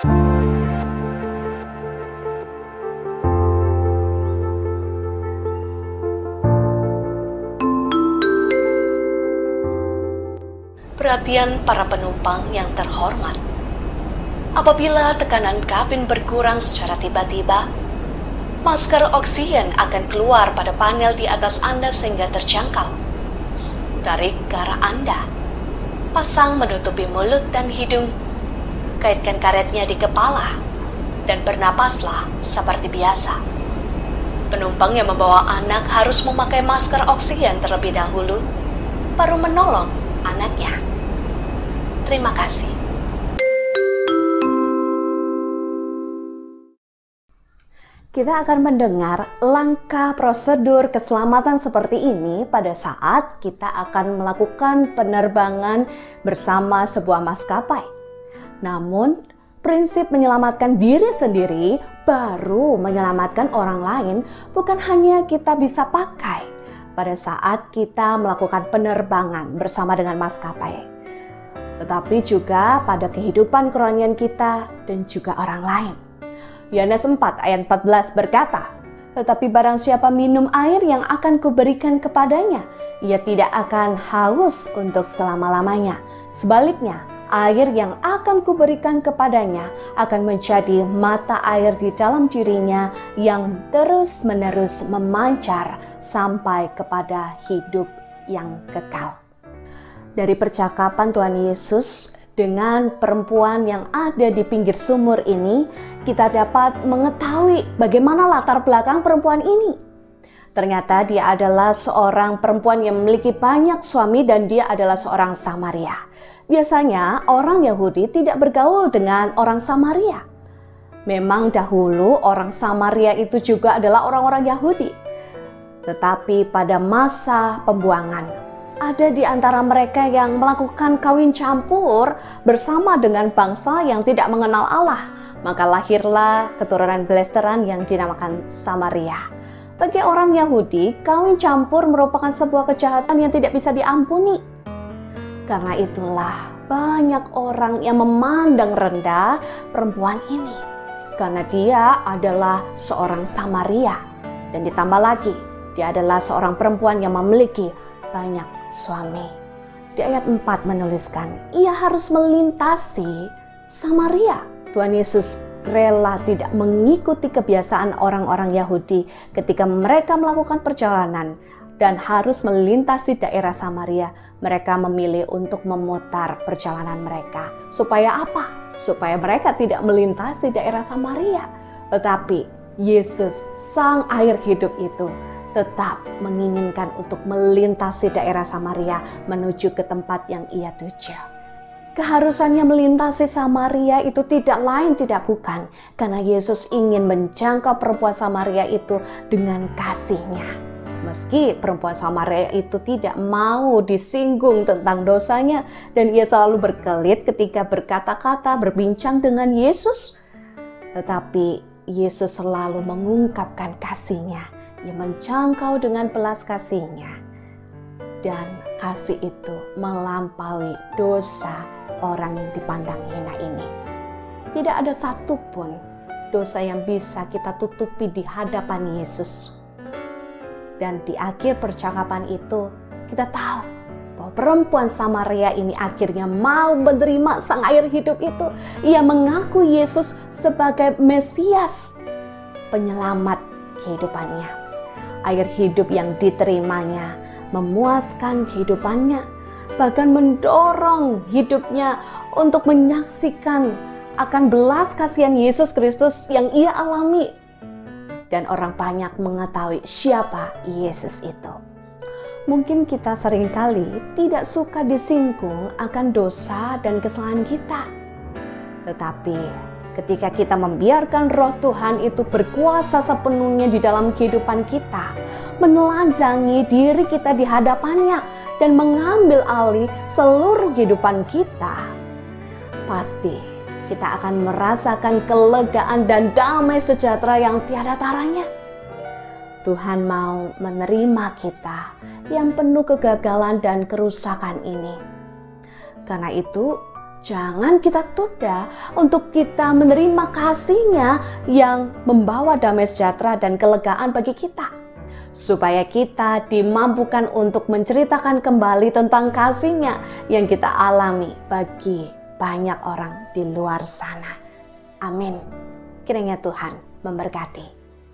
Perhatian para penumpang yang terhormat. Apabila tekanan kabin berkurang secara tiba-tiba, masker oksigen akan keluar pada panel di atas Anda sehingga terjangkau. Tarik ke arah Anda. Pasang menutupi mulut dan hidung. Kaitkan karetnya di kepala dan bernapaslah seperti biasa. Penumpang yang membawa anak harus memakai masker oksigen terlebih dahulu, baru menolong anaknya. Terima kasih. Kita akan mendengar langkah prosedur keselamatan seperti ini pada saat kita akan melakukan penerbangan bersama sebuah maskapai. Namun, prinsip menyelamatkan diri sendiri baru menyelamatkan orang lain bukan hanya kita bisa pakai pada saat kita melakukan penerbangan bersama dengan maskapai, tetapi juga pada kehidupan kerohanian kita dan juga orang lain. Yohanes 4 ayat 14 berkata, "Tetapi barang siapa minum air yang akan kuberikan kepadanya, ia tidak akan haus untuk selama-lamanya. Sebaliknya, air yang akan kuberikan kepadanya akan menjadi mata air di dalam dirinya yang terus-menerus memancar sampai kepada hidup yang kekal." Dari percakapan Tuhan Yesus dengan perempuan yang ada di pinggir sumur ini, kita dapat mengetahui bagaimana latar belakang perempuan ini. Ternyata dia adalah seorang perempuan yang memiliki banyak suami dan dia adalah seorang Samaria. Biasanya orang Yahudi tidak bergaul dengan orang Samaria. Memang dahulu orang Samaria itu juga adalah orang-orang Yahudi. Tetapi pada masa pembuangan, ada di antara mereka yang melakukan kawin campur bersama dengan bangsa yang tidak mengenal Allah. Maka lahirlah keturunan Belesteran yang dinamakan Samaria. Bagi orang Yahudi, kawin campur merupakan sebuah kejahatan yang tidak bisa diampuni. Karena itulah banyak orang yang memandang rendah perempuan ini. Karena dia adalah seorang Samaria. Dan ditambah lagi, dia adalah seorang perempuan yang memiliki banyak suami. Di ayat 4 menuliskan, ia harus melintasi Samaria. Tuhan Yesus rela tidak mengikuti kebiasaan orang-orang Yahudi ketika mereka melakukan perjalanan dan harus melintasi daerah Samaria. Mereka memilih untuk memutar perjalanan mereka. Supaya apa? Supaya mereka tidak melintasi daerah Samaria. Tetapi Yesus, sang air hidup itu, tetap menginginkan untuk melintasi daerah Samaria menuju ke tempat yang ia tuju. Keharusannya melintasi Samaria itu tidak lain tidak bukan karena Yesus ingin menjangkau perempuan Samaria itu dengan kasih-Nya. Meski perempuan Samaria itu tidak mau disinggung tentang dosanya dan ia selalu berkelit ketika berkata-kata berbincang dengan Yesus, tetapi Yesus selalu mengungkapkan kasih-Nya. Ia menjangkau dengan belas kasih-Nya. Dan kasih itu melampaui dosa orang yang dipandang hina ini. Tidak ada satupun dosa yang bisa kita tutupi di hadapan Yesus. Dan di akhir percakapan itu kita tahu bahwa perempuan Samaria ini akhirnya mau menerima sang air hidup itu. Ia mengaku Yesus sebagai Mesias, penyelamat kehidupannya. Air hidup yang diterimanya memuaskan kehidupannya, bahkan mendorong hidupnya untuk menyaksikan akan belas kasihan Yesus Kristus yang ia alami. Dan orang banyak mengetahui siapa Yesus itu. Mungkin kita seringkali tidak suka disinggung akan dosa dan kesalahan kita. Tetapi ketika kita membiarkan Roh Tuhan itu berkuasa sepenuhnya di dalam kehidupan kita, menelanjangi diri kita di hadapannya dan mengambil alih seluruh kehidupan kita, pasti kita akan merasakan kelegaan dan damai sejahtera yang tiada taranya. Tuhan mau menerima kita yang penuh kegagalan dan kerusakan ini. Karena itu, Jangan kita tunda untuk kita menerima kasih-Nya yang membawa damai sejahtera dan kelegaan bagi kita. Supaya kita dimampukan untuk menceritakan kembali tentang kasih-Nya yang kita alami bagi banyak orang di luar sana. Amin. Kiranya Tuhan memberkati.